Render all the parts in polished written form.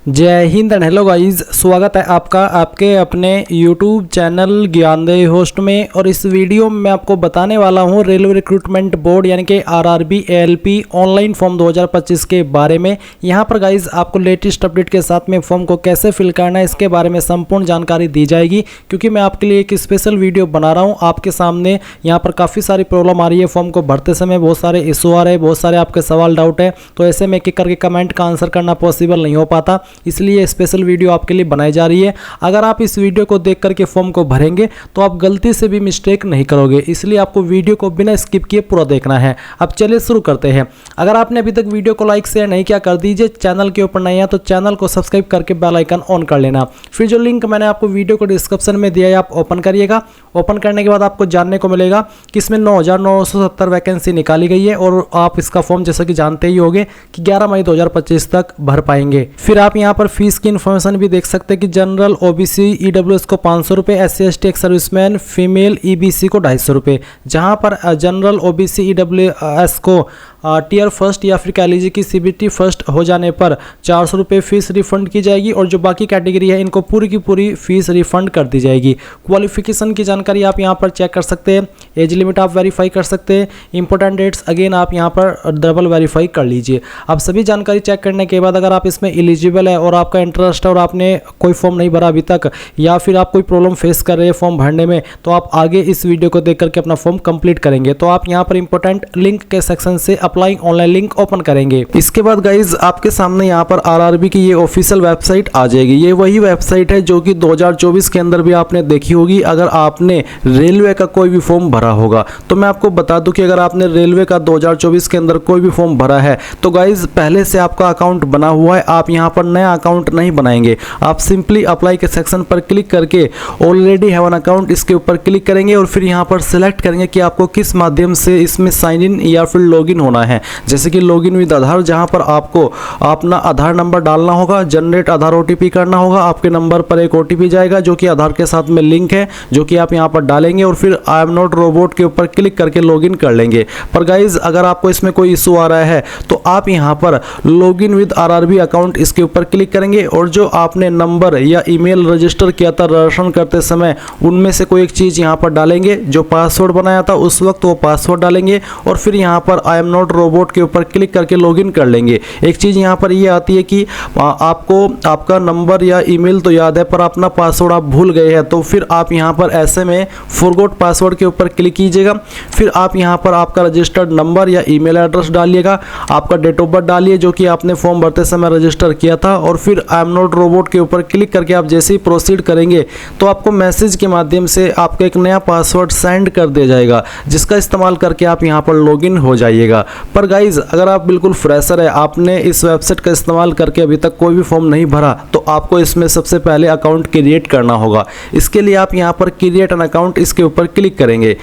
जय Hind and hello guys, स्वागत है आपका आपके अपने YouTube चैनल ज्ञानदेव होस्ट में। और इस वीडियो में मैं आपको बताने वाला हूं रेलवे रिक्रूटमेंट बोर्ड यानी कि RRB ALP ऑनलाइन फॉर्म 2025 के बारे में। यहां पर गाइस आपको लेटेस्ट अपडेट के साथ में फॉर्म को कैसे फिल करना है इसके बारे में संपूर्ण जानकारी दी जाएगी, क्योंकि मैं आपके लिए एक स्पेशल वीडियो बना रहा हूँ। आपके सामने यहाँ पर काफ़ी सारी प्रॉब्लम आ रही है फॉर्म को भरते समय, बहुत सारे इशू आ रहे हैं, बहुत सारे आपके सवाल डाउट है, तो ऐसे में एक करके कमेंट का आंसर करना पॉसिबल नहीं हो पाता, इसलिए स्पेशल वीडियो आपके लिए बनाई जा रही है। अगर आप इस वीडियो को देख करके फॉर्म को भरेंगे तो आप गलती से भी मिस्टेक नहीं करोगे, इसलिए आपको वीडियो को बिना स्किप किए पूरा देखना है। अब चलिए शुरू करते हैं। अगर आपने अभी तक वीडियो को लाइक शेयर नहीं किया कर दीजिए, चैनल के ऊपर नहीं है तो चैनल को सब्सक्राइब करके बेल आइकन ऑन कर लेना। फिर जो लिंक मैंने आपको वीडियो को डिस्क्रिप्शन में दिया है आप ओपन करिएगा। ओपन करने के बाद आपको जानने को मिलेगा कि इसमें 9,970 वैकेंसी निकाली गई है और आप इसका फॉर्म जैसा कि जानते ही होंगे कि 11 मई 2025 तक भर पाएंगे। फिर आप यहाँ पर फीस की इन्फॉर्मेशन भी देख सकते हैं कि जनरल OBC EWS को 500 रुपये, SC ST ex serviceman female EBC को 250 रुपये। जहाँ पर जनरल OBC EWS को टीयर फर्स्ट या फिर कह लीजिए कि CBT फर्स्ट हो जाने पर 400 रुपये फीस रिफंड की जाएगी, और जो बाकी कैटेगरी है इनको पूरी की पूरी फीस रिफंड कर दी जाएगी। क्वालिफिकेशन की जानकारी आप यहाँ पर चेक कर सकते हैं, एज लिमिट आप वेरीफाई कर सकते हैं, इंपॉर्टेंट डेट्स अगेन आप यहाँ पर डबल वेरीफाई कर लीजिए। अब सभी जानकारी चेक करने के बाद अगर आप इसमें एलिजिबल है और आपका इंटरेस्ट है और आपने कोई फॉर्म नहीं भरा अभी तक, या फिर आप कोई प्रॉब्लम फेस कर रहे हैं फॉर्म भरने में, तो आप आगे इस वीडियो को देख करके अपना फॉर्म कंप्लीट करेंगे। तो आप यहाँ पर इंपॉर्टेंट लिंक के सेक्शन से अप्लाई ऑनलाइन लिंक ओपन करेंगे। इसके बाद गाइज आपके सामने यहाँ पर RRB की ये ऑफिशियल वेबसाइट आ जाएगी। ये वही वेबसाइट है जो कि 2024 के अंदर भी आपने देखी होगी अगर आपने रेलवे का कोई भी फॉर्म भरा होगा। तो मैं आपको बता दूं कि अगर आपने रेलवे का 2024 के अंदर कोई भी फॉर्म भरा है तो गाइज पहले से आपका अकाउंट बना हुआ है, आप यहाँ पर नया अकाउंट नहीं बनाएंगे। आप सिंपली अप्लाई के सेक्शन पर क्लिक करके ऑलरेडी हैव एन अकाउंट इसके ऊपर क्लिक करेंगे और फिर यहाँ पर सिलेक्ट करेंगे कि आपको किस माध्यम से इसमें साइन इन या फिर लॉगिन होना है। जैसे कि लॉगिन विद आधार, जहां पर आपको अपना आधार नंबर डालना होगा, जनरेट आधार OTP करना होगा, आपके नंबर पर एक OTP जाएगा जो कि आधार के साथ में लिंक है, जो कि आप यहां पर डालेंगे और फिर आई एम नॉट रोबोट के ऊपर क्लिक करके लॉगिन कर लेंगे। पर गाइज अगर आपको इसमें कोई इशू आ रहा है तो आप यहां पर लॉगिन विद RRB अकाउंट इसके ऊपर क्लिक करेंगे और जो आपने नंबर या ईमेल रजिस्टर किया था रजिस्ट्रेशन करते समय उनमें से कोई एक चीज़ यहाँ पर डालेंगे। जो पासवर्ड बनाया था उस वक्त वो पासवर्ड डालेंगे और फिर यहाँ पर आई एम नॉट रोबोट के ऊपर क्लिक करके लॉगिन कर लेंगे। एक चीज़ यहाँ पर ये आती है कि आपको आपका नंबर या ईमेल तो याद है पर अपना पासवर्ड आप भूल गए हैं, तो फिर आप यहाँ पर ऐसे में फॉरगॉट पासवर्ड के ऊपर क्लिक कीजिएगा। फिर आप यहाँ पर आपका रजिस्टर्ड नंबर या ईमेल एड्रेस डालिएगा, आपका डेट ऑफ बर्थ डालिए जो कि आपने फॉर्म भरते समय रजिस्टर किया था, और फिर आई एम नॉट रोबोट के ऊपर क्लिक करके आप जैसे ही प्रोसीड करेंगे तो आपको मैसेज के माध्यम से आपका एक नया पासवर्ड सेंड कर दिया जाएगा, जिसका इस्तेमाल करके आप यहाँ पर लॉगिन हो जाइएगा। पर गाइज अगर आप बिल्कुल फ्रेशर है, आपने इस वेबसाइट का इस्तेमाल करके अभी तक कोई भी फॉर्म नहीं भरा, तो आपको इसमें सबसे पहले अकाउंट क्रिएट करना होगा। इसके लिए आप यहाँ पर क्रिएट एन अकाउंट इसके ऊपर क्लिक करेंगे।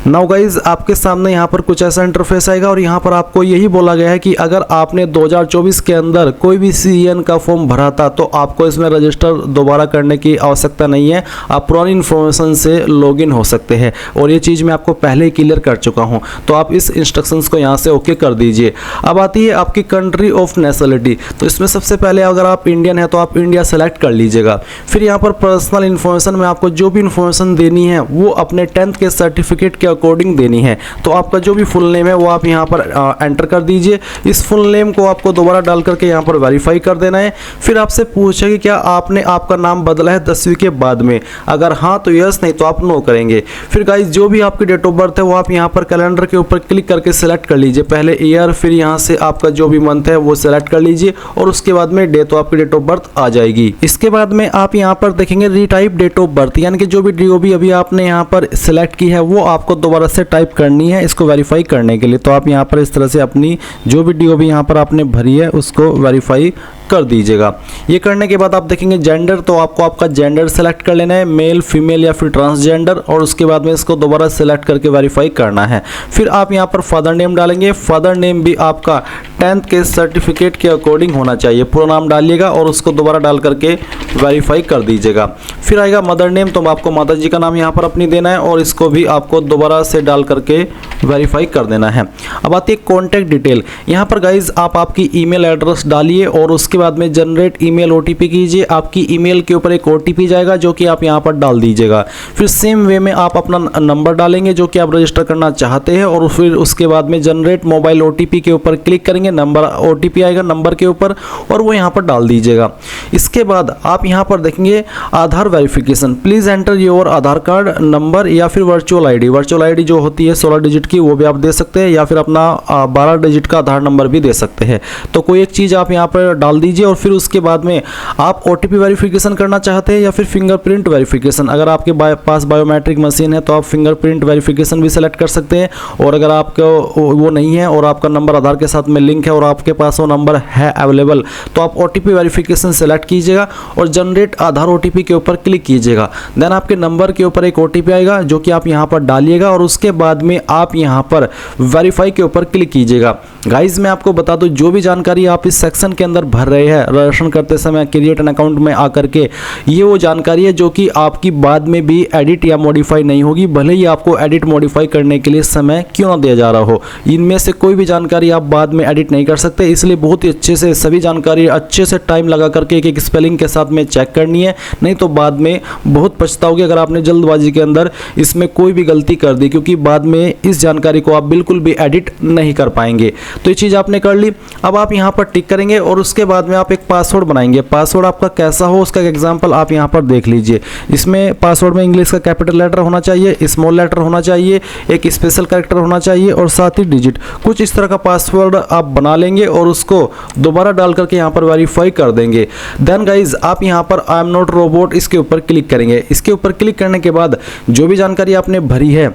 नाउ गाइज आपके सामने यहाँ पर कुछ ऐसा इंटरफेस आएगा और यहाँ पर आपको यही बोला गया है कि अगर आपने 2024 के अंदर कोई भी CEN का फॉर्म भरा था तो आपको इसमें रजिस्टर दोबारा करने की आवश्यकता नहीं है, आप पुरानी इन्फॉर्मेशन से लॉगिन हो सकते हैं। और ये चीज़ मैं आपको पहले ही क्लियर कर चुका हूँ, तो आप इस इंस्ट्रक्शंस को यहाँ से ओके कर दीजिए। अब आती है आपकी कंट्री ऑफ नेशनलिटी। तो इसमें सबसे पहले अगर आप इंडियन है तो आप इंडिया सेलेक्ट कर लीजिएगा। फिर यहाँ पर पर्सनल इन्फॉर्मेशन में आपको जो भी इन्फॉर्मेशन देनी है वो अपने 10th के सर्टिफिकेट के अकॉर्डिंग देनी है। तो आपका जो भी फुल नेम है वो आप यहाँ पर एंटर कर दीजिए। इस फुल नेम को आपको दोबारा डाल करके यहाँ पर वेरीफाई कर देना है। फिर आपसे पूछेगा कि क्या आपने आपका नाम बदला है 10वीं के बाद में, अगर हाँ तो यस, नहीं तो आप नो करेंगे। फिर गाइज जो भी आपकी डेट ऑफ बर्थ है वो आप यहाँ पर कैलेंडर के ऊपर क्लिक करके सिलेक्ट कर लीजिए। पहले ईयर, फिर यहाँ से आपका जो भी मंथ है वो सिलेक्ट कर लीजिए और उसके बाद में डे, तो आपकी डेट ऑफ बर्थ आ जाएगी। इसके बाद में आप यहाँ पर देखेंगे रीटाइप डेट ऑफ बर्थ, यानी कि जो भी DOB अभी आपने यहाँ पर सिलेक्ट की है वो आपको दोबारा से टाइप करनी है इसको वेरीफाई करने के लिए। तो आप यहाँ पर इस तरह से अपनी जो भी DOB यहाँ पर आपने भरी है उसको वेरीफाई कर दीजिएगा। ये करने के बाद आप देखेंगे जेंडर, तो आपको आपका जेंडर सेलेक्ट कर लेना है, मेल, फीमेल या फिर ट्रांसजेंडर, और उसके बाद में इसको दोबारा सेलेक्ट करके वेरीफाई करना है। फिर आप यहाँ पर फादर नेम डालेंगे। फादर नेम भी आपका 10th के सर्टिफिकेट के अकॉर्डिंग होना चाहिए, पूरा नाम डालिएगा और उसको दोबारा डाल करके वेरीफाई कर दीजिएगा। फिर आएगा मदर नेम, तो आपको माता जी का नाम यहाँ पर अपनी देना है और इसको भी आपको दोबारा से डाल करके वेरीफाई कर देना है। अब आती है कॉन्टैक्ट डिटेल। यहाँ पर गाइज आप आपकी ईमेल एड्रेस डालिए और उसके उसके बाद में जनरेट ईमेल ओटीपी कीजिए। आपकी ईमेल के ऊपर एक ओटीपी जाएगा जो कि आप यहाँ पर डाल दीजिएगा। फिर सेम वे में आप अपना नंबर डालेंगे जो कि आप रजिस्टर करना चाहते हैं और फिर उसके बाद में जनरेट मोबाइल ओटीपी के ऊपर क्लिक करेंगे। नंबर ओटीपी आएगा नंबर के ऊपर और वो यहाँ पर डाल दीजिएगा। इसके बाद आप यहाँ पर देखेंगे Aadhaar verification, please enter your Aadhaar card number या फिर वर्चुअल आईडी जो होती है 16 डिजिट की, वो भी आप दे सकते हैं या फिर अपना 12 डिजिट का आधार नंबर भी दे सकते हैं। तो कोई एक चीज़ आप यहाँ पर डाल दीजिए और फिर उसके बाद में आप ओटीपी वेरिफिकेशन करना चाहते हैं या फिर फिंगरप्रिंट वेरिफिकेशन। अगर आपके पास बायोमेट्रिक मशीन है तो आप फिंगरप्रिंट वेरिफिकेशन भी सेलेक्ट कर सकते हैं, और अगर आपको वो नहीं है और आपका नंबर आधार के साथ में लिंक है और आपके पास वो नंबर है अवेलेबल तो आप ओटीपी वेरिफिकेशन सेलेक्ट कीजिएगा और जनरेट आधार ओटीपी के ऊपर क्लिक कीजिएगा। देन आपके नंबर के ऊपर एक ओटीपी आएगा जो कि आप यहाँ पर डालिएगा और उसके बाद में आप यहाँ पर वेरीफाई के ऊपर क्लिक कीजिएगा। गाइज मैं आपको बता दूं, जो भी जानकारी आप इस सेक्शन के अंदर भर रहे हैं रजिस्ट्रेशन करते समय क्रिएट एन अकाउंट में आकर के, ये वो जानकारी है जो कि आपकी बाद में भी एडिट या मॉडिफाई नहीं होगी, भले ही आपको एडिट मॉडिफाई करने के लिए समय क्यों ना दिया जा रहा हो। इनमें से कोई भी जानकारी आप बाद में एडिट नहीं कर सकते, इसलिए बहुत ही अच्छे से सभी जानकारी अच्छे से टाइम लगा करके एक स्पेलिंग के साथ में चेक करनी है, नहीं तो बाद में बहुत पछताओगे अगर आपने जल्दबाजी के अंदर इसमें कोई भी गलती कर दी, क्योंकि बाद में इस जानकारी को आप बिल्कुल भी एडिट नहीं कर पाएंगे। तो ये चीज़ आपने कर ली। अब आप यहाँ पर टिक करेंगे और उसके बाद में आप एक पासवर्ड बनाएंगे। पासवर्ड आपका कैसा हो उसका एग्जाम्पल आप यहाँ पर देख लीजिए। इसमें पासवर्ड में इंग्लिश का कैपिटल लेटर होना चाहिए, स्मॉल लेटर होना चाहिए, एक स्पेशल कैरेक्टर होना चाहिए और साथ ही डिजिट, कुछ इस तरह का पासवर्ड आप बना लेंगे और उसको दोबारा डाल करके यहाँ पर वेरीफाई कर देंगे। देन गाइज आप यहाँ पर आई एम नॉट रोबोट इसके ऊपर क्लिक करेंगे। इसके ऊपर क्लिक करने के बाद जो भी जानकारी आपने भरी है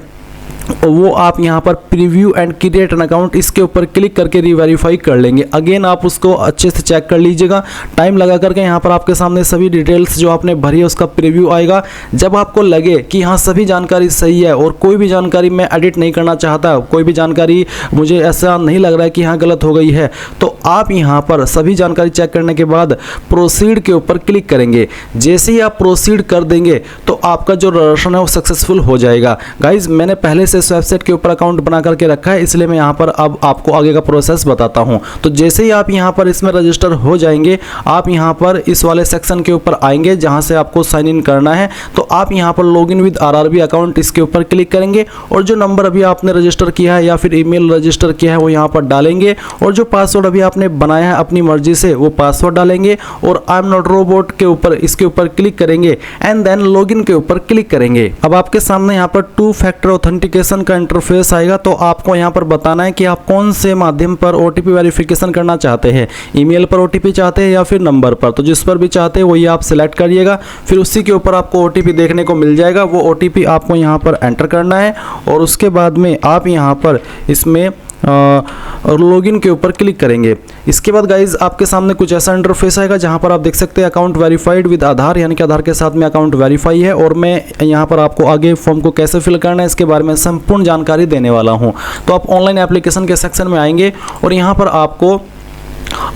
वो आप यहाँ पर preview and create an account इसके ऊपर क्लिक करके रीवेरीफाई कर लेंगे। अगेन आप उसको अच्छे से चेक कर लीजिएगा, टाइम लगा करके यहाँ पर आपके सामने सभी डिटेल्स जो आपने भरी है उसका प्रीव्यू आएगा। जब आपको लगे कि हाँ सभी जानकारी सही है और कोई भी जानकारी मैं एडिट नहीं करना चाहता, कोई भी जानकारी मुझे ऐसा नहीं लग रहा है कि हाँ गलत हो गई है, तो आप यहाँ पर सभी जानकारी चेक करने के बाद प्रोसीड के ऊपर क्लिक करेंगे। जैसे ही आप प्रोसीड कर देंगे तो आपका जो रजिस्ट्रेशन है वो सक्सेसफुल हो जाएगा। गाइज मैंने पहले से इस वेबसाइट के ऊपर अकाउंट बना करके रखा है, इसलिए मैं यहाँ पर अब आपको आगे का प्रोसेस बताता हूँ। तो जैसे ही आप यहाँ पर इसमें रजिस्टर हो जाएंगे, आप यहाँ पर इस वाले सेक्शन के ऊपर आएंगे जहाँ से आपको साइन इन करना है। तो आप यहाँ पर log in with RRB account इसके ऊपर क्लिक करेंगे और जो नंबर अभी आपने रजिस्टर किया है या फिर ईमेल रजिस्टर किया है वो यहाँ पर डालेंगे और जो पासवर्ड अभी आपने बनाया है अपनी मर्जी से वो पासवर्ड डालेंगे और आई एम नॉट रोबोट के ऊपर इसके ऊपर क्लिक करेंगे एंड देन लॉगिन के ऊपर क्लिक करेंगे। अब आपके सामने यहाँ पर 2 फैक्टर ऑथेंटिकेशन का इंटरफेस आएगा। तो आपको यहाँ पर बताना है कि आप कौन से माध्यम पर ओटीपी वेरिफिकेशन करना चाहते हैं, ईमेल पर ओटीपी चाहते हैं या फिर नंबर पर। तो जिस पर भी चाहते हैं वही आप सिलेक्ट करिएगा, फिर उसी के ऊपर आपको ओटीपी देखने को मिल जाएगा। वो ओटीपी आपको यहाँ पर एंटर करना है और उसके बाद में आप यहाँ पर इसमें और लॉगिन के ऊपर क्लिक करेंगे। इसके बाद गाइज आपके सामने कुछ ऐसा इंटरफेस आएगा जहां पर आप देख सकते हैं अकाउंट वेरीफाइड विद आधार, यानी कि आधार के साथ में अकाउंट वेरीफाई है। और मैं यहां पर आपको आगे फॉर्म को कैसे फिल करना है इसके बारे में संपूर्ण जानकारी देने वाला हूं। तो आप ऑनलाइन एप्लीकेशन के सेक्शन में आएंगे और यहां पर आपको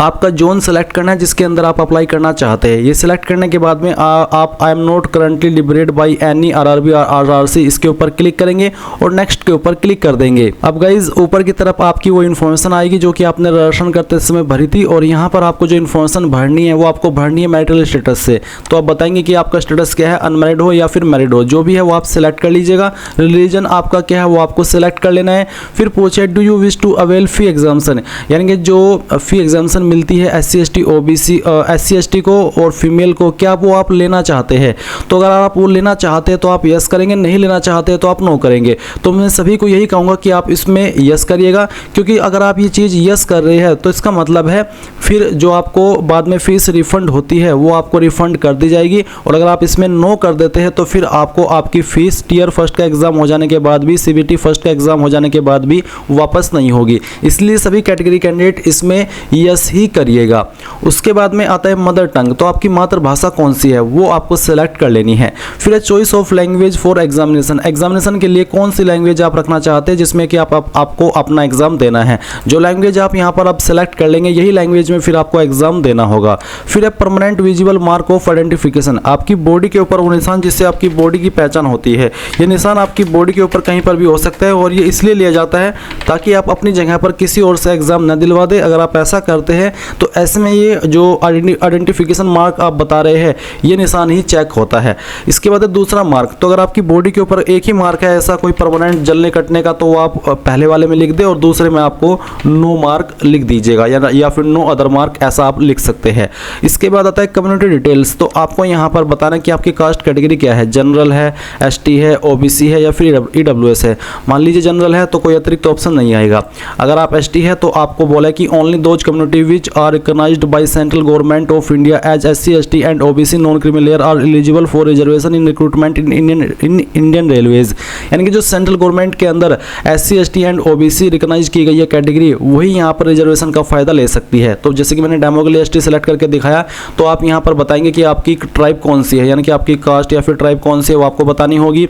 आपका जोन सेलेक्ट करना है जिसके अंदर आप अप्लाई करना चाहते हैं। ये सिलेक्ट करने के बाद में आप I am not currently liberated by any RRB और आरआरसी इसके ऊपर क्लिक करेंगे और नेक्स्ट के ऊपर क्लिक कर देंगे। अब गाइज ऊपर की तरफ आपकी वो इन्फॉर्मेशन आएगी जो कि आपने रजिस्ट्रेशन करते समय भरी थी और यहाँ पर आपको जो इन्फॉर्मेशन भरनी है वो आपको भरनी है मैरिटल स्टेटस से। तो आप बताएंगे कि आपका स्टेटस क्या है, अनमैरिड हो या फिर मैरिड हो, जो भी है वो आप सिलेक्ट कर लीजिएगा। रिलीजन आपका क्या है वो आपको सिलेक्ट कर लेना है। फिर पूछे do you wish to avail fee exemption, यानी कि जो फी एग्जाम्शन मिलती है SC ST OBC SC ST को और फीमेल को, क्या वो आप लेना चाहते हैं। तो अगर आप वो लेना चाहते हैं तो आप यस करेंगे, नहीं लेना चाहते हैं तो आप नो करेंगे। तो मैं सभी को यही कहूँगा कि आप इसमें यस करिएगा, क्योंकि अगर आप ये चीज़ यस कर रहे हैं तो इसका मतलब है फिर जो आपको बाद में फीस रिफंड होती है वो आपको रिफंड कर दी जाएगी। और अगर आप इसमें नो कर देते हैं तो फिर आपको आपकी फ़ीस टियर फर्स्ट का एग्ज़ाम हो जाने के बाद भी, CBT फर्स्ट का एग्ज़ाम हो जाने के बाद भी वापस नहीं होगी। इसलिए सभी कैटेगरी कैंडिडेट इसमें यस ही करिएगा। उसके बाद में आता है मदर टंग, तो आपकी मातृभाषा कौन सी है वो आपको सेलेक्ट कर लेनी है। फिर है choice of language for examination, examination के लिए कौन सी लैंग्वेज आप रखना चाहते हैं जिसमें कि आपको अपना एग्जाम देना है। जो लैंग्वेज आप यहाँ पर आप सेलेक्ट कर लेंगे यही लैंग्वेज में फिर आपको एग्जाम देना होगा। फिर है permanent visible mark of identification, आपकी बॉडी के ऊपर वो निशान जिससे आपकी बॉडी की पहचान होती है। ये निशान आपकी बॉडी के ऊपर कहीं पर भी हो सकता है और ये इसलिए लिया जाता है ताकि आप अपनी जगह पर किसी और से एग्जाम न दिलवा दे। अगर आप ऐसा करते करते हैं, तो ऐसे में ये जो आइडेंटिफिकेशन मार्क आप बता रहे हैं ये निशान ही चेक होता है। इसके बाद दूसरा मार्क, तो अगर आपकी बॉडी के ऊपर एक ही मार्क है ऐसा कोई परमानेंट जलने कटने का, तो आप पहले वाले में लिख दे और दूसरे में आपको नो मार्क लिख दीजिएगा या फिर नो अदर मार्क ऐसा आप लिख सकते हैं। इसके बाद आता है कम्युनिटी डिटेल्स, तो आपको यहाँ पर बताना कि आपकी कास्ट कैटेगरी क्या है, जनरल है, एसटी है, ओबीसी है या फिर ईडब्ल्यूएस है। मान लीजिए जनरल है तो कोई अतिरिक्त ऑप्शन नहीं आएगा। अगर आप एसटी है तो आपको बोला कि only those community which are recognised by central government of India as SC ST and OBC non criminal layer are eligible for reservation in recruitment in Indian railways. यानी कि जो सेंट्रल गवर्नमेंट के अंदर SC ST and OBC recognise की गई है category, वही यहाँ पर रिजर्वेशन का फायदा ले सकती है। तो जैसे कि मैंने डेमो के लिए एसटी सेलेक्ट करके दिखाया, तो आप यहाँ पर बताएंगे कि आपकी ट्राइब कौन सी है, यानी कि आपकी कास्ट या फिर ट्राइब कौन सी है वो आपको बतानी होगी।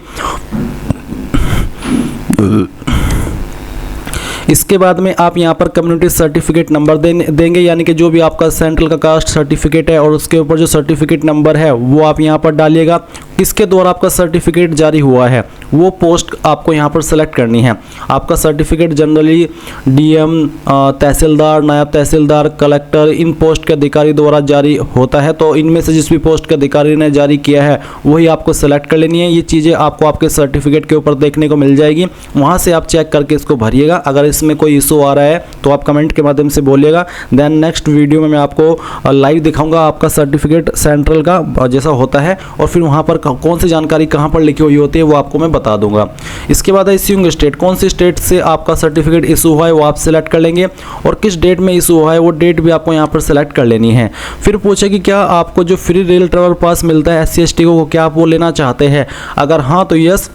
इसके बाद में आप यहाँ पर कम्युनिटी सर्टिफिकेट नंबर देंगे, यानी कि जो भी आपका सेंट्रल का कास्ट सर्टिफिकेट है और उसके ऊपर जो सर्टिफिकेट नंबर है वो आप यहाँ पर डालिएगा। किसके द्वारा आपका सर्टिफिकेट जारी हुआ है वो पोस्ट आपको यहाँ पर सेलेक्ट करनी है। आपका सर्टिफिकेट जनरली डीएम, तहसीलदार, नायब तहसीलदार, कलेक्टर, इन पोस्ट के अधिकारी द्वारा जारी होता है। तो इनमें से जिस भी पोस्ट के अधिकारी ने जारी किया है वही आपको सेलेक्ट कर लेनी है। ये चीज़ें आपको आपके सर्टिफिकेट के ऊपर देखने को मिल जाएगी, वहाँ से आप चेक करके इसको भरिएगा। अगर इसमें कोई इशू आ रहा है तो आप कमेंट के माध्यम से बोलिएगा। देन नेक्स्ट वीडियो में मैं आपको लाइव दिखाऊंगा आपका सर्टिफिकेट सेंट्रल का जैसा होता है, और फिर वहाँ पर कौन सी जानकारी कहाँ पर लिखी हुई होती है वो आपको मैं बता दूंगा। इसके बाद इश्यूइंग स्टेट, कौन सी स्टेट से आपका सर्टिफिकेट इशू हुआ है वो आप सिलेक्ट कर लेंगे, और किस डेट में इशू हुआ है वो डेट भी आपको यहाँ पर सेलेक्ट कर लेनी है। फिर पूछे कि क्या आपको जो फ्री रेल ट्रैवल पास मिलता है SC ST को, क्या आप वो लेना चाहते हैं। अगर हाँ तो यस,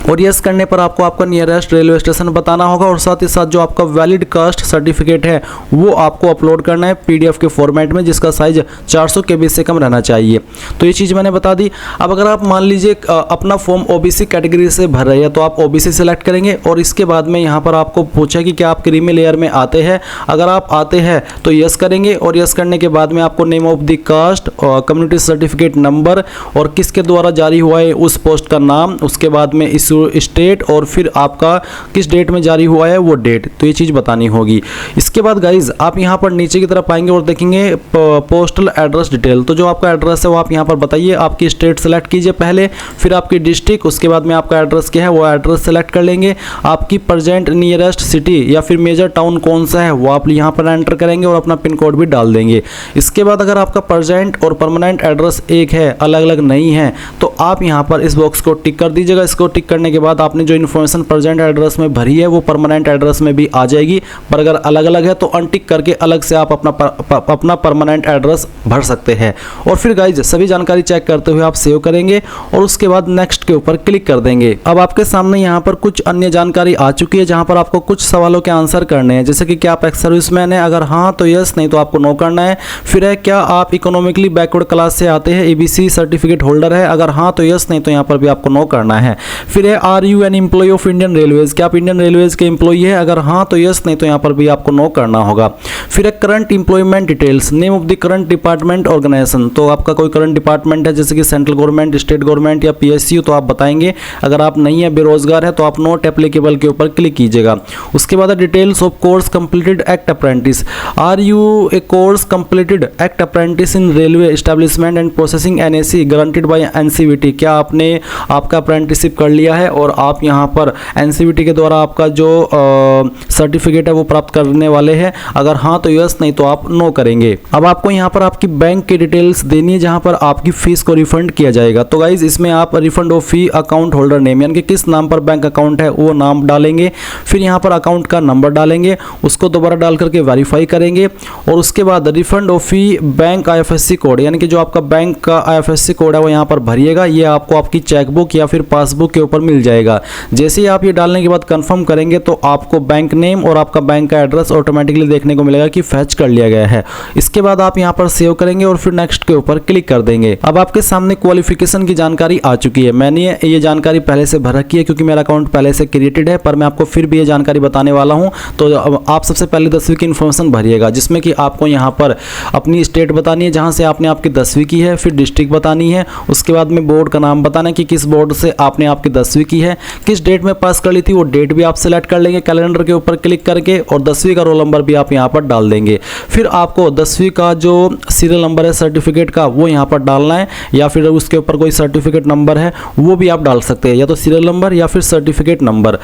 और यस करने पर आपको आपका नियरेस्ट रेलवे स्टेशन बताना होगा, और साथ ही साथ जो आपका वैलिड कास्ट सर्टिफिकेट है वो आपको अपलोड करना है PDF के फॉर्मेट में, जिसका साइज 400 KB से कम रहना चाहिए। तो ये चीज़ मैंने बता दी। अब अगर आप मान लीजिए अपना फॉर्म OBC कैटेगरी से भर रहे हैं तो आप OBC सेलेक्ट करेंगे, और इसके बाद में यहाँ पर आपको पूछा कि क्या आप क्रीमी लेयर में आते हैं। अगर आप आते हैं तो यस करेंगे, और यस करने के बाद में आपको name of the caste, community certificate number और किसके द्वारा जारी हुआ है उस पोस्ट का नाम, उसके बाद में इस स्टेट, और फिर आपका किस डेट में जारी हुआ है वो डेट, तो ये चीज़ बतानी होगी। इसके बाद गाइज आप यहाँ पर नीचे की तरफ आएंगे और देखेंगे पोस्टल एड्रेस डिटेल। तो जो आपका एड्रेस है वो आप यहाँ पर बताइए। आपकी स्टेट सेलेक्ट कीजिए पहले, फिर आपकी डिस्ट्रिक्ट, उसके बाद में आपका एड्रेस क्या है वो एड्रेस सेलेक्ट कर लेंगे। आपकी प्रेजेंट नियरेस्ट सिटी या फिर मेजर टाउन कौन सा है वो आप यहाँ पर एंटर करेंगे और अपना पिन कोड भी डाल देंगे। इसके बाद अगर आपका प्रेजेंट और परमानेंट एड्रेस एक है, अलग अलग नहीं है, तो आप यहाँ पर इस बॉक्स को टिक कर दीजिएगा। इसको टिक करने के बाद आपने जो इन्फॉर्मेशन प्रेजेंट एड्रेस में भरी है वो परमानेंट एड्रेस में भी आ जाएगी, पर अगर अलग अलग है तो अनटिक करके अलग से आप अपना परमानेंट एड्रेस भर सकते हैं। और फिर गाइज सभी जानकारी चेक करते हुए आप सेव करेंगे और उसके बाद नेक्स्ट के ऊपर क्लिक कर देंगे। अब आपके सामने यहाँ पर कुछ अन्य जानकारी आ चुकी है, जहाँ पर आपको कुछ सवालों के आंसर करने हैं, जैसे कि क्या आप एक्स सर्विसमैन है, अगर हाँ तो यस, नहीं तो आपको नो करना है। फिर है क्या आप इकोनॉमिकली बैकवर्ड क्लास से आते हैं, EBC सर्टिफिकेट होल्डर है, अगर हाँ तो यस, नहीं तो यहाँ पर भी आपको नो करना है। फिर है are you an employee of Indian railways, क्या आप इंडियन रेलवेज के एम्प्लॉय है, अगर हाँ तो यस, नहीं तो यहाँ पर भी आपको नो करना होगा। फिर है current employment details, name of the current department organisation, तो आपका कोई करंट डिपार्टमेंट है जैसे कि सेंट्रल गवर्नमेंट, स्टेट गवर्नमेंट या PSU, तो आप बताएंगे। अगर आप नहीं है, बेरोजगार है, तो आप नॉट एप्लीकेबल के ऊपर क्लिक कीजिएगा। उसके बाद details of course completed act apprentice, are you a course completed act apprentice in railway establishment and processing NAC guaranteed by NCVT, क्या आपने आपका अप्रेंटिसशिप कर लिया है और आप यहाँ पर NCVT के द्वारा आपका जो सर्टिफिकेट है वो प्राप्त करने वाले हैं, अगर हाँ तो यस, नहीं तो आप नो करेंगे। अब आपको यहाँ पर आपकी बैंक की डिटेल्स देनी है जहाँ पर आपकी फीस को रिफंड किया जाएगा। तो गाइज इसमें आप refund of fee account holder name, यानी कि किस नाम पर बैंक अकाउंट है वो नाम डालेंगे। फिर यहाँ पर अकाउंट का नंबर डालेंगे, उसको दोबारा डाल करके वेरीफाई करेंगे, और उसके बाद refund of fee bank IFSC code, यानी कि जो आपका बैंक का IFSC कोड है वो यहाँ पर भरिएगा। ये आपको आपकी चेकबुक या फिर पासबुक के ऊपर मिल जाएगा। जैसे ही आप ये डालने के बाद कंफर्म करेंगे तो आपको बैंक नेम और आपका बैंक का एड्रेस ऑटोमेटिकली देखने को मिलेगा कि फैच कर लिया गया है। इसके बाद आप यहाँ पर सेव करेंगे और फिर नेक्स्ट के ऊपर क्लिक कर देंगे। अब आपके सामने क्वालिफिकेशन की जानकारी आ चुकी है। मैंने ये जानकारी पहले से भर रखी है क्योंकि मेरा अकाउंट पहले से क्रिएटेड है, पर मैं आपको फिर भी ये जानकारी बताने वाला हूँ। तो आप सबसे पहले 10वीं की इन्फॉर्मेशन भरिएगा, जिसमें कि आपको यहाँ पर अपनी स्टेट बतानी है जहाँ से आपने आपकी 10वीं की है, फिर डिस्ट्रिक्ट बतानी है, उसके बाद में बोर्ड का नाम बताना है कि किस बोर्ड से आपने आपकी 10वीं की है, किस डेट में पास कर ली थी वो डेट भी आप सेलेक्ट कर लेंगे कैलेंडर के ऊपर क्लिक करके, और 10वीं का रोल नंबर भी आप यहाँ पर डाल देंगे। फिर आपको 10वीं का जो सीरियल नंबर है सर्टिफिकेट का वो यहाँ पर डालना है, या फिर उसके ऊपर कोई सर्टिफिकेट नंबर है वो भी आप डाल सकते हैं, या तो सीरियल नंबर या फिर सर्टिफिकेट नंबर।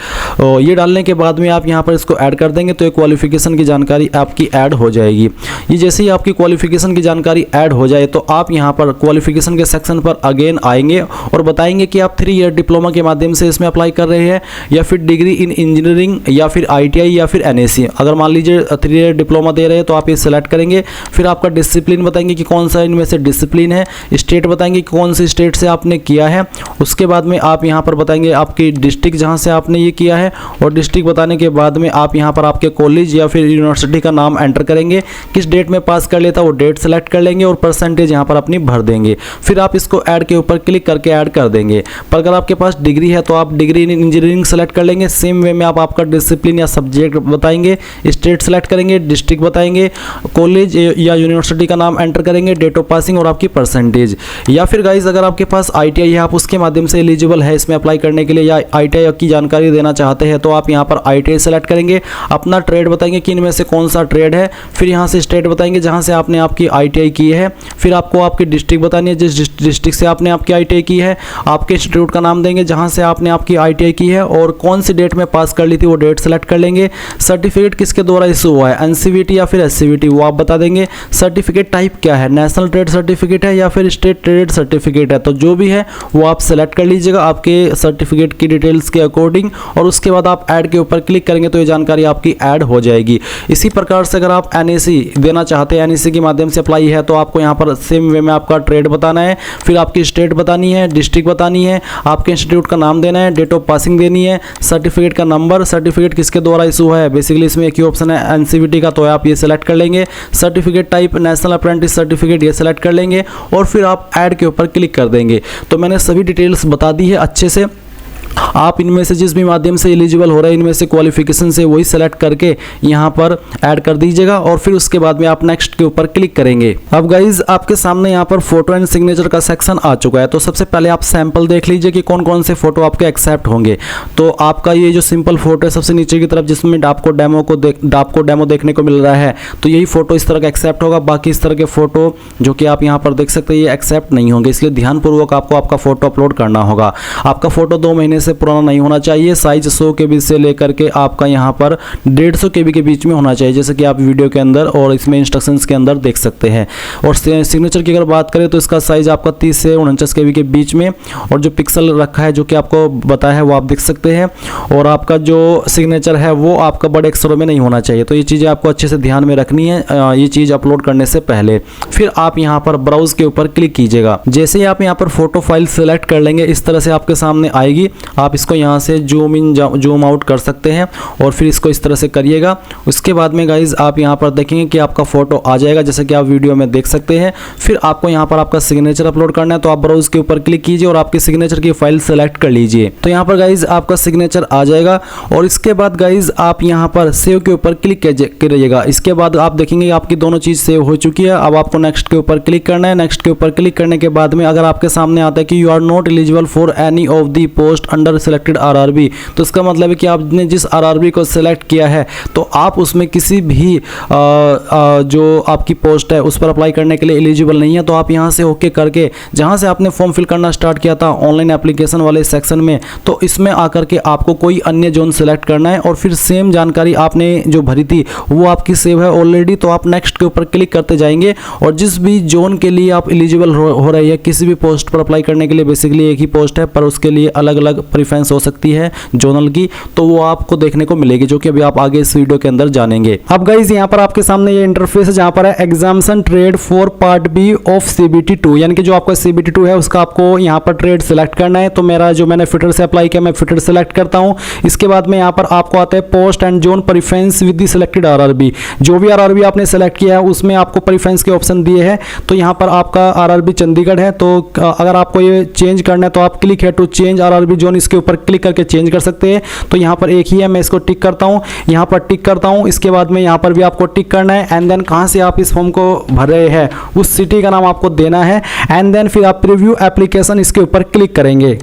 ये डालने के बाद में आप यहाँ पर इसको ऐड कर देंगे तो एक क्वालिफिकेशन की जानकारी आपकी ऐड हो जाएगी। ये जैसे ही आपकी क्वालिफिकेशन की जानकारी ऐड हो जाए तो आप यहाँ पर क्वालिफिकेशन के सेक्शन पर अगेन आएंगे और बताएंगे कि आप 3 ईयर डिप्लोमा के माध्यम से इसमें अप्लाई कर रहे हैं, या फिर डिग्री इन इंजीनियरिंग, या फिर ITI, या फिर NAC। अगर मान लीजिए 3 ईयर डिप्लोमा दे रहे हैं तो आप ये सेलेक्ट करेंगे। फिर आपका डिसिप्लिन बताएंगे कि कौन सा इनमें से डिसिप्लिन है, स्टेट बताएंगे कि कौन सी स्टेट से आपने किया है। उसके बाद में आप यहाँ पर बताएंगे आपकी डिस्ट्रिक्ट जहाँ से आपने ये किया है, और डिस्ट्रिक्ट बताने के बाद में आप यहाँ पर आपके कॉलेज या फिर यूनिवर्सिटी का नाम एंटर करेंगे, किस डेट में पास कर लेता वो डेट सेलेक्ट कर लेंगे, और परसेंटेज यहाँ पर अपनी भर देंगे। फिर आप इसको ऐड के ऊपर क्लिक करके ऐड कर देंगे। पर अगर आपके पास डिग्री है तो आप डिग्री इन इंजीनियरिंग सेलेक्ट कर लेंगे। सेम वे में आप आपका डिसिप्लिन या सब्जेक्ट बताएंगे, स्टेट सेलेक्ट करेंगे, डिस्ट्रिक्ट बताएंगे, कॉलेज या यूनिवर्सिटी का नाम एंटर करेंगे, डेट ऑफ पासिंग और आपकी परसेंटेज। या फिर गाइज अगर आपके पास ITI है, आप उसके माध्यम से एलिजिबल है इसमें अप्लाई करने के लिए, या ITI की जानकारी देना चाहते हैं तो आप यहाँ पर ITI सेलेक्ट करेंगे। अपना ट्रेड बताएंगे कि इनमें से कौन सा ट्रेड है, फिर यहाँ से स्टेट बताएंगे जहाँ से आपने आपकी ITI की है, फिर आपको आपकी डिस्ट्रिक्ट बतानी है जिस डिस्ट्रिक्ट से आपने आपकी ITI की है, आपके इंस्टीट्यूट का नाम देंगे जहाँ से आपने आपकी ITI की है, और कौन सी डेट में पास कर ली थी वो डेट सेलेक्ट कर लेंगे। सर्टिफिकेट किसके द्वारा इशू हुआ है, NCVT या फिर SCVT, वो आप बता देंगे। सर्टिफिकेट टाइप क्या है, नेशनल ट्रेड सर्टिफिकेट है या फिर स्टेट ट्रेड सर्टिफिकेट है, तो जो भी है वो आप सेलेक्ट कर लीजिएगा आपके सर्टिफिकेट की डिटेल्स के अकॉर्डिंग, और उसके बाद आप ऐड के ऊपर क्लिक करेंगे तो ये जानकारी आपकी ऐड हो जाएगी। इसी प्रकार से अगर आप NAC देना चाहते हैं, NAC के माध्यम से अप्लाई है, तो आपको यहाँ पर सेम वे में आपका ट्रेड बताना है, फिर आपकी स्टेट बतानी है, डिस्ट्रिक्ट बतानी है, आपके इंस्टीट्यूट का नाम देना है, डेट ऑफ पासिंग देनी है, सर्टिफिकेट का नंबर, सर्टिफिकेट किसके द्वारा इशू है, बेसिकली इसमें एक ही ऑप्शन है NCVT का, तो आप ये सेलेक्ट कर लेंगे। Certificate type national apprentice certificate ये सेलेक्ट कर लेंगे, और फिर आप ऐड के ऊपर क्लिक कर देंगे। तो मैंने सभी डिटेल्स बता दी है अच्छे से। आप इनमें से जिस भी माध्यम से एलिजिबल हो रहे हैं इनमें से क्वालिफिकेशन से वही सेलेक्ट करके यहाँ पर ऐड कर दीजिएगा, और फिर उसके बाद में आप नेक्स्ट के ऊपर क्लिक करेंगे। अब गाइज आपके सामने यहाँ पर फोटो एंड सिग्नेचर का सेक्शन आ चुका है। तो सबसे पहले आप सैंपल देख लीजिए कि कौन कौन से फोटो आपके एक्सेप्ट होंगे। तो आपका ये जो सिंपल फोटो है सबसे नीचे की तरफ जिसमें आपको डेमो देखने को मिल रहा है, तो यही फोटो इस तरह का एक्सेप्ट होगा। बाकी इस तरह के फोटो जो कि आप यहाँ पर देख सकते हैं ये एक्सेप्ट नहीं होंगे, इसलिए ध्यानपूर्वक आपको आपका फोटो अपलोड करना होगा। आपका फोटो 2 महीने से पुराना नहीं होना चाहिए। साइज 100 KB से लेकर के आपका यहाँ पर 150 KB के बीच में होना चाहिए, जैसे कि आप वीडियो के अंदर और इसमें इंस्ट्रक्शंस के अंदर देख सकते हैं। और सिग्नेचर की अगर बात करें तो इसका साइज आपका 30 से 49 KB के बीच में, और जो पिक्सल रखा है जो कि आपको बताया है वो आप देख सकते हैं। और आपका जो सिग्नेचर है वो आपका बड़े अक्षरों में नहीं होना चाहिए। तो ये चीज़ें आपको अच्छे से ध्यान में रखनी है ये चीज़ अपलोड करने से पहले। फिर आप यहाँ पर ब्राउज के ऊपर क्लिक कीजिएगा। जैसे ही आप यहाँ पर फोटो फाइल सेलेक्ट कर लेंगे इस तरह से आपके सामने आएगी। आप इसको यहाँ से जूम इन जूम आउट कर सकते हैं, और फिर इसको इस तरह से करिएगा। उसके बाद में गाइज आप यहाँ पर देखेंगे कि आपका फोटो आ जाएगा, जैसे कि आप वीडियो में देख सकते हैं। फिर आपको यहाँ पर आपका सिग्नेचर अपलोड करना है, तो आप ब्राउज के ऊपर क्लिक कीजिए और आपकी सिग्नेचर की फाइल सेलेक्ट कर लीजिए। तो यहाँ पर गाइज आपका सिग्नेचर आ जाएगा, और इसके बाद गाइज आप यहाँ पर सेव के ऊपर क्लिक करिएगा। इसके बाद आप देखेंगे आपकी दोनों चीज़ सेव हो चुकी है। अब आपको नेक्स्ट के ऊपर क्लिक करना है। नेक्स्ट के ऊपर क्लिक करने के बाद में अगर आपके सामने आता है कि you are not eligible for any of the post under selected RRB, तो इसका मतलब है कि आपने जिस RRB को सिलेक्ट किया है तो आप उसमें किसी भी जो आपकी पोस्ट है उस पर अप्लाई करने के लिए एलिजिबल नहीं है। तो आप यहाँ से ओके करके जहाँ से आपने फॉर्म फिल करना स्टार्ट किया था ऑनलाइन एप्लीकेशन वाले सेक्शन में, तो इसमें आकर के आपको कोई अन्य जोन सेलेक्ट करना है, और फिर सेम जानकारी आपने जो भरी थी वो आपकी सेव है ऑलरेडी। तो आप नेक्स्ट के ऊपर क्लिक करते जाएंगे, और जिस भी जोन के लिए आप एलिजिबल हो रही है किसी भी पोस्ट पर अप्लाई करने के लिए, बेसिकली एक ही पोस्ट है पर उसके लिए अलग अलग प्रेफरेंस हो सकती है जोनल की, तो वो आपको देखने को मिलेगी, जो कि अभी आप आगे इस वीडियो के अंदर जानेंगे। अब गाइज यहाँ पर आपके सामने ये इंटरफेस है जहाँ पर है examination trade for part B of CBT 2, यानी कि जो आपका CBT 2 है उसका आपको यहाँ पर ट्रेड सेलेक्ट करना है। तो मेरा जो मैंने फिटर से अप्लाई किया मैं फिटर सेलेक्ट करता हूँ। इसके बाद में यहाँ पर आपको आता है post and zone preference with the selected RRB। जो भी RRB आपने सेलेक्ट किया है उसमें आपको प्रेफरेंस के ऑप्शन दिए हैं। तो यहाँ पर आपका RRB चंडीगढ़ है, तो अगर आपको ये चेंज करना है तो आप क्लिक है to change RRB zone icon इसके ऊपर क्लिक करके चेंज कर सकते हैं। तो यहाँ पर एक ही है, मैं इसको टिक करता हूँ, यहाँ पर टिक करता हूँ। इसके बाद में यहाँ पर भी आपको टिक करना है एंड देन कहाँ से आप इस फॉर्म को भर रहे हैं उस सिटी का नाम आपको देना है एंड देन फिर आप प्रीव्यू एप्लीकेशन इसके ऊपर क्लिक करेंगे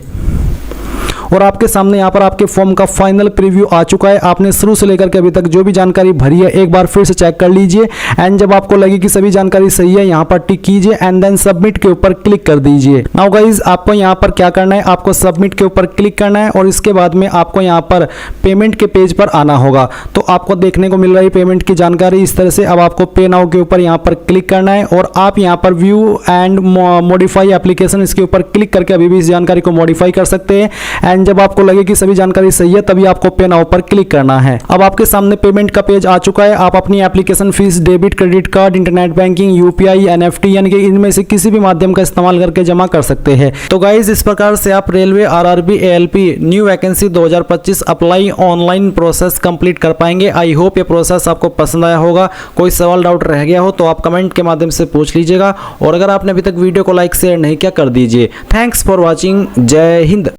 और आपके सामने यहाँ पर आपके फॉर्म का फाइनल प्रीव्यू आ चुका है। आपने शुरू से लेकर के अभी तक जो भी जानकारी भरी है एक बार फिर से चेक कर लीजिए एंड जब आपको लगे कि सभी जानकारी सही है यहाँ पर टिक कीजिए एंड देन सबमिट के ऊपर क्लिक कर दीजिए। नाउ गाइज आपको यहाँ पर क्या करना है, आपको सबमिट के ऊपर क्लिक करना है और इसके बाद में आपको यहाँ पर पेमेंट के पेज पर आना होगा। तो आपको देखने को मिल रही है पेमेंट की जानकारी इस तरह से। अब आपको पे नाउ के ऊपर यहाँ पर क्लिक करना है और आप यहाँ पर व्यू एंड मॉडिफाई एप्लीकेशन इसके ऊपर क्लिक करके अभी भी इस जानकारी को मॉडिफाई कर सकते हैं एंड जब आपको लगे कि सभी जानकारी सही है तभी आपको पे नाउ पर क्लिक करना है। अब आपके सामने पेमेंट का पेज आ चुका है। आप अपनी application fees debit, credit card, internet banking, UPI, NFT यानी कि इनमें से किसी भी माध्यम का इस्तेमाल करके जमा कर सकते हैं। तो गाइज इस प्रकार से आप railway RRB ALP new vacancy 2025 apply online process complete कर पाएंगे। आई होप ये प्रोसेस आपको पसंद आया होगा। कोई सवाल डाउट रह गया हो तो आप कमेंट के माध्यम से पूछ लीजिएगा और अगर आपने अभी तक वीडियो को लाइक शेयर नहीं किया कर दीजिए। Thanks for watching. जय हिंद।